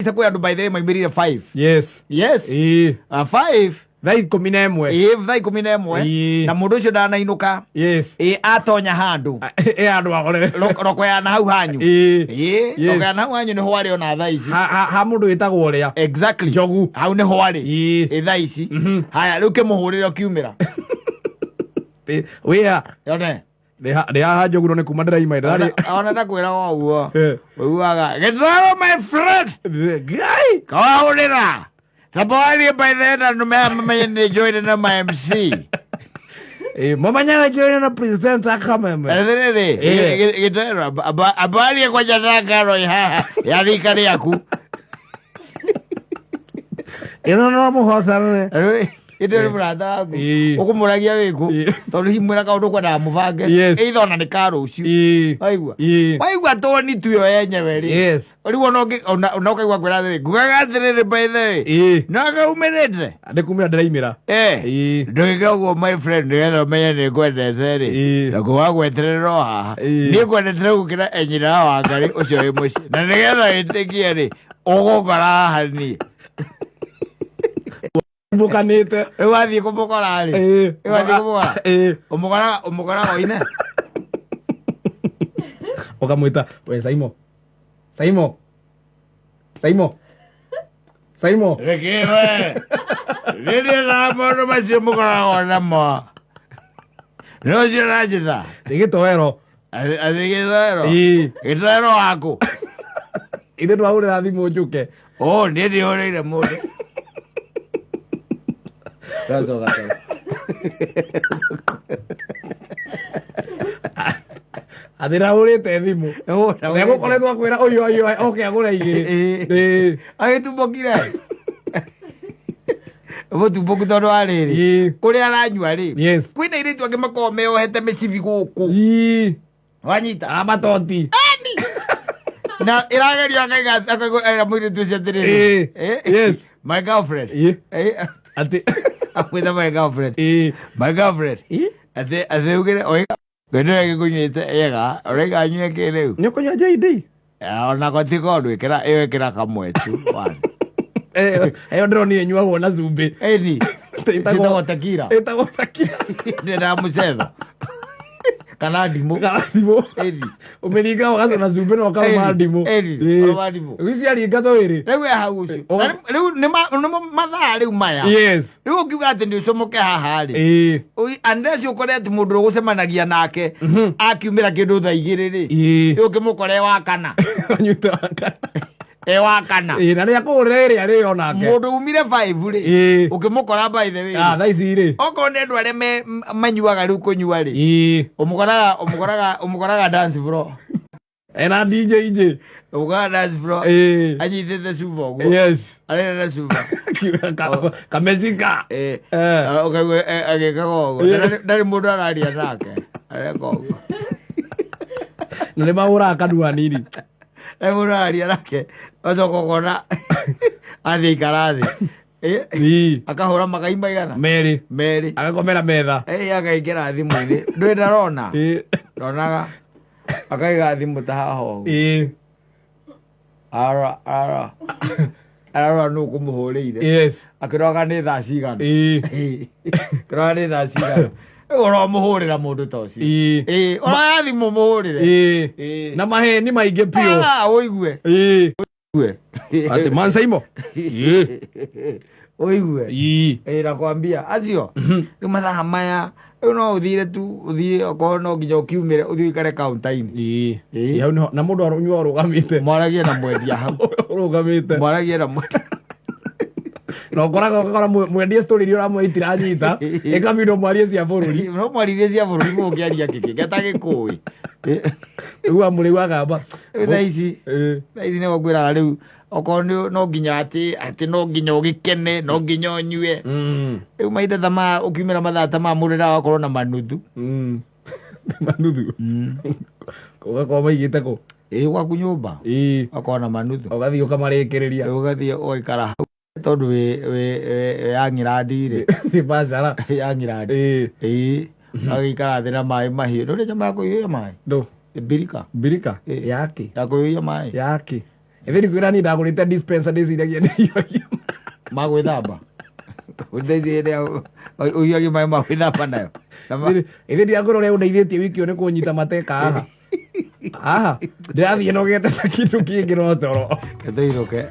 isa kwa andu by the way maimirire 5 yes 5 thai 11 thai 11 na mundu ucio ndanainuka yes atonya handu andu agore roko ya na hau hanyu roko ya na hau hanyu ni hwari ona thaa ici ha mundu witagwo ria exactly jogu hau ni hwari thaa ici haya riu kimuhurire ukiumira wia yone de ha jogu no ne kuma ndiraima ndari ona ndakwira woguo uaga githaro my friend guy kawahurira Sabali by then and me join na my MC. Mama nyana join na presenter kama mwe. Gitero abali kwa jana karo ya rikari yaku. Ino no muhosa ne. Ito brada aku. Ukumuragia wiku. Tondu himwira kaundu kwa na mubange. Eithona ni karo ucio. Aigua. Waigua toni tuyo yenyewe ri. Yes. Ori wono unokaigua kwira thiri. Gugaga thiri by the. Naga umenete. Ande kumira ndiraimira. Ndoiga go my friend ngetho menye ni kwendete ri. Na kuwagweterero haha. Ni kwendete gukira enyira wa ngari ucio wi muci. Na nigetha itikie ri. Ugokora hani. Bukanite wathi kumukora ri wathi kumukora umukora oine ukamwita we Saimo rekewe rede la mono macio mukora ona mo no jirajida igitowero gitowero wako inde twaurira thimu njuke ni ndihoreire mundu gato athira urite thimu nego koretwo akwira uyu okay agura igiri agitumbukire mutumbuku tondu ariri kuria aranyua ri kwina iritu angi makorwo meohete micibi guku wanyita amatoti na iragerio akaiga mwiritu ucio atiriri yes my girlfriend ati akwitha my girlfriend ati ugire oiga gwendera gikunyite ega oiga anyue kiriu ni kunywa JD ona gotiko ndwikira iyo ikira kamwe tu one eyo ndiro ni enyuagwo na zumbi eni itagwo takira ndira mucetho kana ndimu eni umelinga wakazo na zumbi no kama ndimu wisi alinga thwiri riu hau ucio riu ni mathaa riu maya yes riu ukiuga ati ndi ucomoke haha ri unless ukorete mundu ugucemanagia nake akiumira kindu thaa igiri ri riu ukimukore wa kana anyuta wa kana wa kana na ria kurire ria ri onake mundu umire 5 ri ukimukora by the way thaa ici ri oko ne andu aria manyuaga riu kunyua ri umukoraga dance floor ena DJ umukoraga dance floor anyitete cuba uguo yes arena cuba kamezika ukagua agikaga uguo ndari mundu araria nake areka uguo na ni mahuraga kanua nini mundu araria nake acoka ukona athi ikara thi akahura magai maigana meri agakomera metha akaingĩra thimũ-inĩ ndwĩ ndarona ndonaga akaiga thimũ ta haha ũguo ararora nũ kũmũhũrĩire akĩroraga nĩ thaa cigana kĩroraga nĩ thaa cigana ũromũhũrĩra mũndũ ta ũcio ũroya thimũ mũhũrĩre na maheni maingĩ biũ ũigue ati man Saimo oigue nakwambia acio rĩu mathaa maya rĩu no ũthire tu ũthiĩ okorwo no nginya ũkiumĩre ũthiĩ ũikare kaunta-inĩ hau na mũndũ arũnyua ũrũgamĩte mwaragie na mwendia hau ũrũgamĩte mwaragie na mwendia no ũkora mwendia story iria ũramwe itiranyita ĩkambindwo mwarie cia bũrũri no mwaririe cia bũrũri mũngĩaria kĩngĩ atagĩkũĩ rĩu amũrĩu agamba thaa ici nĩguo ngwĩraga rĩu okorwo no nginya atĩ no nginya ũgĩkene no nginya ũnyue rĩu mahinda ta maya ũkiumĩra mathaa ta maya mũndũ ndagakorwo na manuthu ũgakorwo maigĩte kũ gwaku nyũmba ũgakorwo na manuthu ũgathiĩ ũkamarĩkĩrĩria ũgathiĩ ũgaikara hau tondu wĩ ang'irandi-rĩ bacara ang'irandi agĩikara thĩ na maĩ mahiũ ndũrĩ nyama ya kũhiũhia maĩ ndũ mbirika yaki ya kũhiũhia maĩ yaki Ithiri kwira ni ndagurite dispenser ndiciragia nĩiyogia magwĩthamba ũndeithie ũiyogia maĩ magwĩthamba nayo ithiri ndiagũra ũrĩa ũndeithĩtie wiki ĩyo nĩ kũnyita mateka haha ndĩrathiĩ nogete ta kĩndũ kĩngĩ no toro Tũirũke